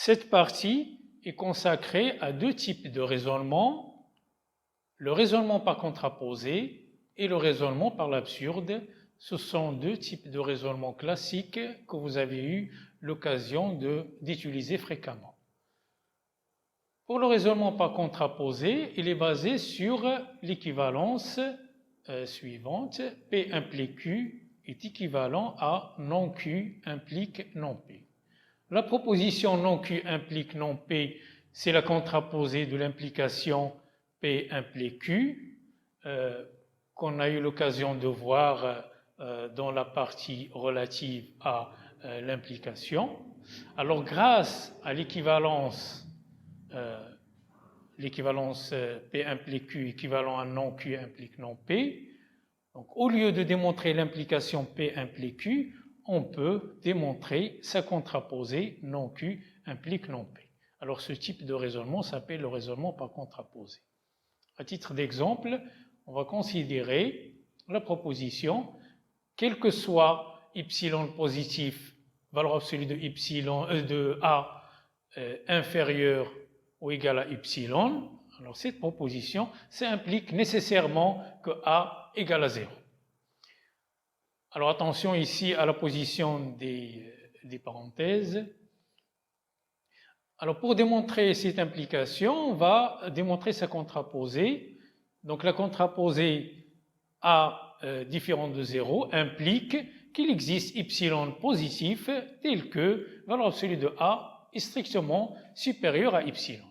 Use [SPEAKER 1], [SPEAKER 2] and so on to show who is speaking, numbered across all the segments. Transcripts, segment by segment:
[SPEAKER 1] Cette partie est consacrée à deux types de raisonnement, le raisonnement par contraposé et le raisonnement par l'absurde. Ce sont deux types de raisonnement classiques que vous avez eu l'occasion d'utiliser fréquemment. Pour le raisonnement par contraposé, il est basé sur l'équivalence suivante. P implique Q est équivalent à non Q implique non P. La proposition non Q implique non P, c'est la contraposée de l'implication P implique Q, qu'on a eu l'occasion de voir dans la partie relative à l'implication. Alors, grâce à l'équivalence P implique Q équivalent à non Q implique non P, donc au lieu de démontrer l'implication P implique Q, on peut démontrer sa contraposée non Q implique non P. Alors ce type de raisonnement s'appelle le raisonnement par contraposé. À titre d'exemple, on va considérer la proposition quel que soit epsilon positif, valeur absolue de A inférieure ou égale à epsilon. Alors cette proposition, ça implique nécessairement que A égale à 0. Alors attention ici à la position des parenthèses. Alors pour démontrer cette implication, on va démontrer sa contraposée. Donc la contraposée A différente de 0 implique qu'il existe epsilon positif tel que valeur absolue de A est strictement supérieure à epsilon.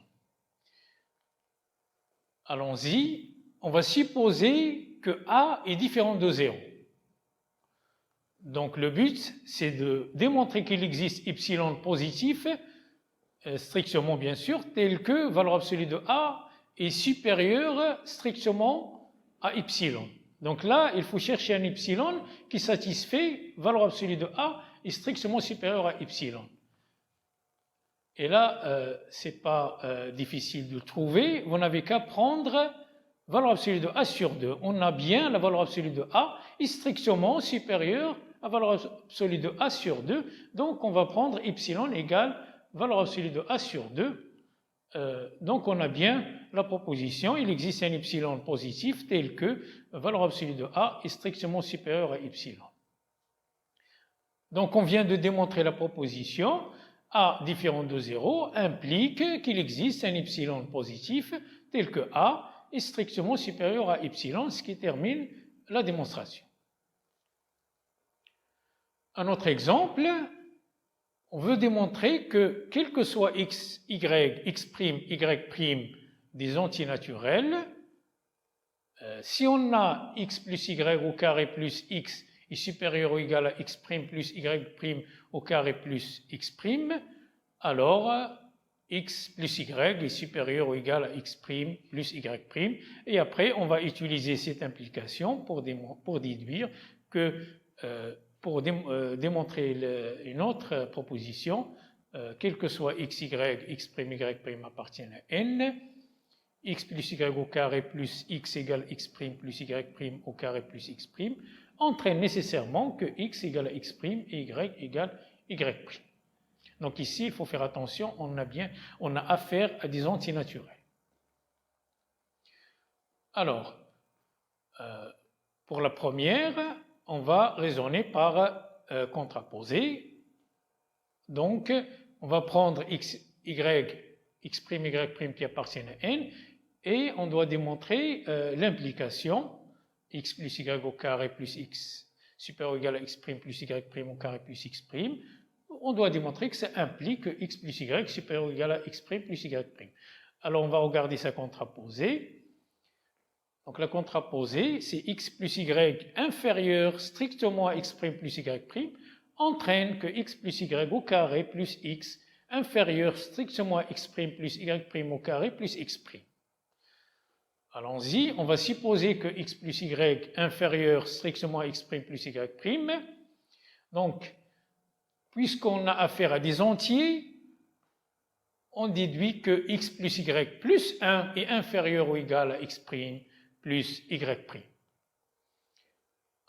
[SPEAKER 1] Allons-y, on va supposer que A est différent de 0. Donc le but, c'est de démontrer qu'il existe epsilon positif, strictement bien sûr, tel que valeur absolue de A est supérieure strictement à epsilon. Donc là, il faut chercher un epsilon qui satisfait valeur absolue de A est strictement supérieure à epsilon. Et là, c'est pas difficile de le trouver, vous n'avez qu'à prendre valeur absolue de A sur 2. On a bien la valeur absolue de A est strictement supérieure à valeur absolue de A sur 2, donc on va prendre epsilon égale valeur absolue de A sur 2. Donc on a bien la proposition, il existe un epsilon positif tel que valeur absolue de A est strictement supérieure à epsilon. Donc on vient de démontrer la proposition A différent de 0 implique qu'il existe un epsilon positif tel que A est strictement supérieur à epsilon, ce qui termine la démonstration. Un autre exemple, on veut démontrer que quel que soit x, y, x', y' des antinaturels, si on a x plus y au carré plus x est supérieur ou égal à x' plus y' au carré plus x', alors x plus y est supérieur ou égal à x' plus y'. Et après, on va utiliser cette implication pour déduire que pour démontrer une autre proposition, quel que soit x, y, x', y' appartiennent à n, x plus y au carré plus x égale x' plus y' au carré plus x' entraîne nécessairement que x égale à x' et y égale y'. Donc ici, il faut faire attention, on a affaire à des antinaturels. Alors, pour la première, on va raisonner par contraposé. Donc, on va prendre x', y' qui appartiennent à n, et on doit démontrer l'implication x plus y au carré plus x supérieur ou égal à x' plus y' au carré plus x'. On doit démontrer que ça implique que x plus y supérieur ou égal à x' plus y'. Alors, on va regarder sa contraposée. Donc la contraposée, c'est x plus y inférieur strictement à x' plus y' entraîne que x plus y au carré plus x inférieur strictement à x' plus y' au carré plus x'. Allons-y, on va supposer que x plus y inférieur strictement à x' plus y'. Donc, puisqu'on a affaire à des entiers, on déduit que x plus y plus 1 est inférieur ou égal à x' plus y'.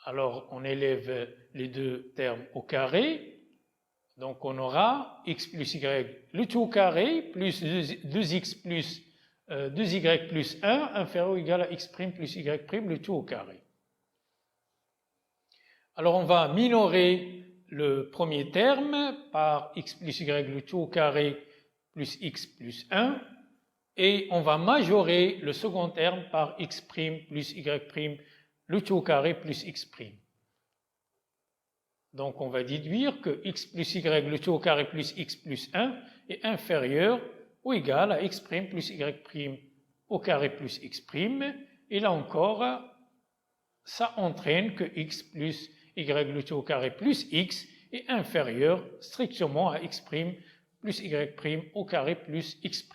[SPEAKER 1] Alors, on élève les deux termes au carré. Donc on aura x plus y, le tout au carré, plus 2x plus 2y plus 1, inférieur ou égal à x' plus y', le tout au carré. Alors on va minorer le premier terme par x plus y, le tout au carré, plus x plus 1, et on va majorer le second terme par x' plus y', le tout au carré, plus x'. Donc on va déduire que x plus y, le tout au carré, plus x plus 1 est inférieur ou égal à x' plus y' au carré plus x'. Et là encore, ça entraîne que x plus y, le tout au carré, plus x est inférieur strictement à x' plus y' au carré plus x'.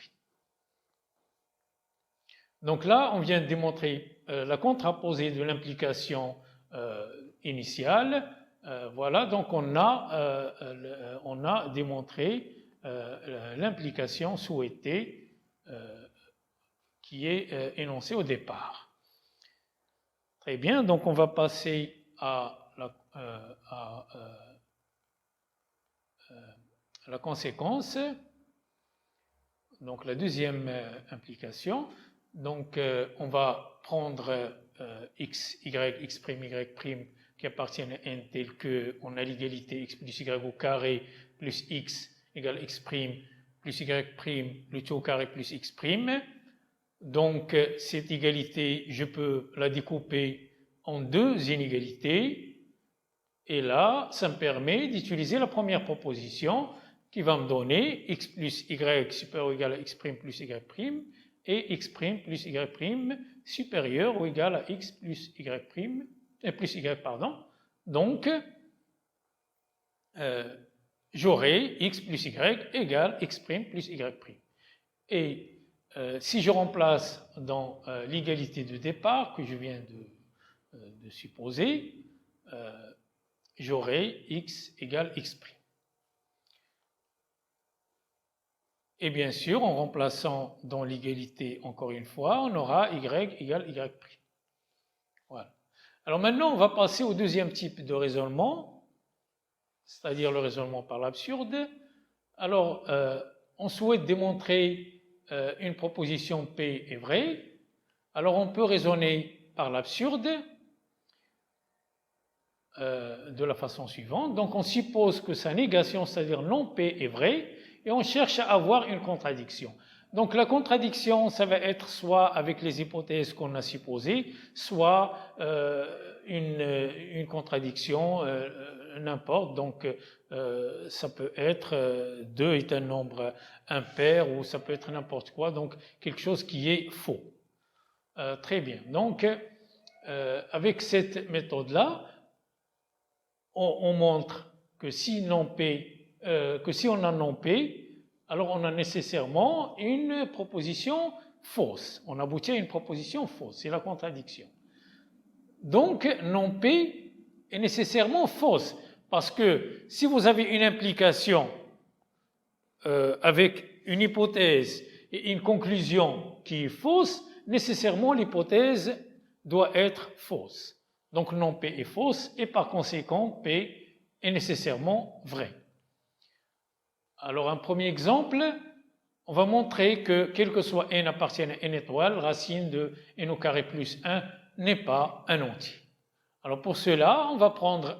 [SPEAKER 1] Donc là, on vient de démontrer la contraposée de l'implication initiale. Voilà, donc on a démontré l'implication souhaitée qui est énoncée au départ. Très bien, donc on va passer à la conséquence, donc la deuxième implication. Donc on va prendre x, y, x', y' qui appartiennent à n tel qu'on a l'égalité x plus y au carré plus x égale x' plus y', le tout au carré plus x'. Donc cette égalité, je peux la découper en deux inégalités. Et là, ça me permet d'utiliser la première proposition qui va me donner x plus y supérieur ou égal à x' plus y' et x' plus y' supérieur ou égal à x plus y', plus y, pardon. Donc, j'aurai x plus y égale x' plus y'. Et si je remplace dans l'égalité de départ que je viens de supposer, j'aurai x égale x'. Et bien sûr, en remplaçant dans l'égalité encore une fois, on aura y égale y'. Voilà. Alors maintenant, on va passer au deuxième type de raisonnement, c'est-à-dire le raisonnement par l'absurde. Alors, on souhaite démontrer une proposition P est vraie. Alors, on peut raisonner par l'absurde de la façon suivante. Donc, on suppose que sa négation, c'est-à-dire non P, est vraie, et on cherche à avoir une contradiction. Donc la contradiction, ça va être soit avec les hypothèses qu'on a supposées, soit une contradiction, n'importe. Donc ça peut être 2 est un nombre impair, ou ça peut être n'importe quoi, donc quelque chose qui est faux. Très bien. Donc avec cette méthode-là, on montre que si on a non P, alors on a nécessairement une proposition fausse. On aboutit à une proposition fausse, c'est la contradiction. Donc non P est nécessairement fausse, parce que si vous avez une implication avec une hypothèse et une conclusion qui est fausse, nécessairement l'hypothèse doit être fausse. Donc non P est fausse et par conséquent P est nécessairement vrai. Alors un premier exemple, on va montrer que quel que soit n appartienne à n étoile, racine de n au carré plus 1 n'est pas un entier. Alors pour cela, on va prendre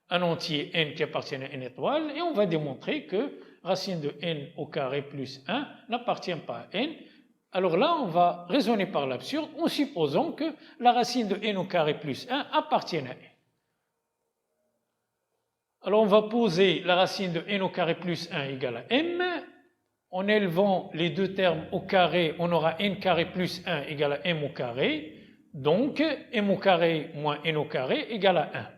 [SPEAKER 1] un entier n qui appartient à n étoile et on va démontrer que racine de n au carré plus 1 n'appartient pas à n. Alors là, on va raisonner par l'absurde en supposant que la racine de n au carré plus 1 appartienne à n. Alors on va poser la racine de n au carré plus 1 égale à m. En élevant les deux termes au carré, on aura n carré plus 1 égale à m au carré. Donc m au carré moins n au carré égale à 1.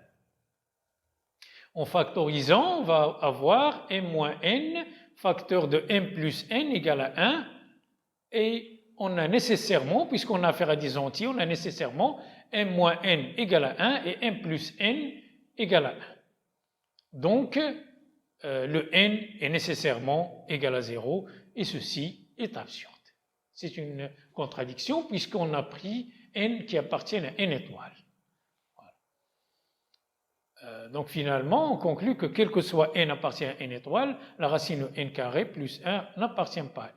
[SPEAKER 1] En factorisant, on va avoir m moins n, facteur de m plus n égale à 1. Et on a nécessairement, puisqu'on a affaire à des entiers, on a nécessairement m moins n égale à 1 et m plus n égale à 1. Donc, le n est nécessairement égal à 0 et ceci est absurde. C'est une contradiction puisqu'on a pris n qui appartient à n étoile. Donc finalement, on conclut que quel que soit n appartient à n étoile, la racine de n carré plus 1 n'appartient pas à n.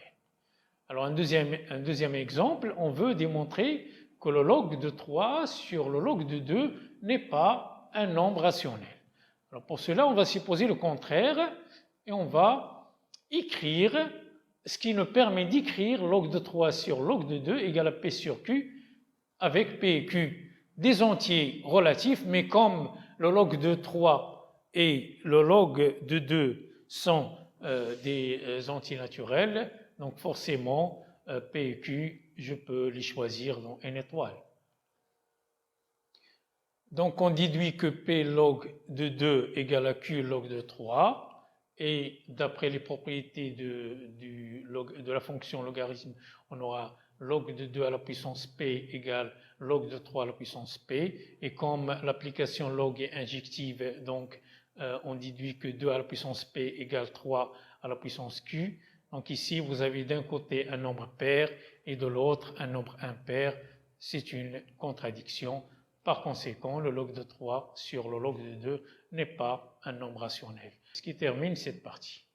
[SPEAKER 1] Alors un deuxième exemple, on veut démontrer que le log de 3 sur le log de 2 n'est pas un nombre rationnel. Alors pour cela, on va supposer le contraire et on va écrire ce qui nous permet d'écrire log de 3 sur log de 2 égale à P sur Q avec P et Q des entiers relatifs, mais comme le log de 3 et le log de 2 sont des entiers naturels, donc forcément P et Q, je peux les choisir dans n étoile. Donc on déduit que P log de 2 égale à Q log de 3, et d'après les propriétés de la fonction logarithme, on aura log de 2 à la puissance P égale log de 3 à la puissance P, et comme l'application log est injective, donc on déduit que 2 à la puissance P égale 3 à la puissance Q. Donc ici, vous avez d'un côté un nombre pair et de l'autre un nombre impair. C'est une contradiction. Par conséquent, le log de 3 sur le log de 2 n'est pas un nombre rationnel. Ce qui termine cette partie.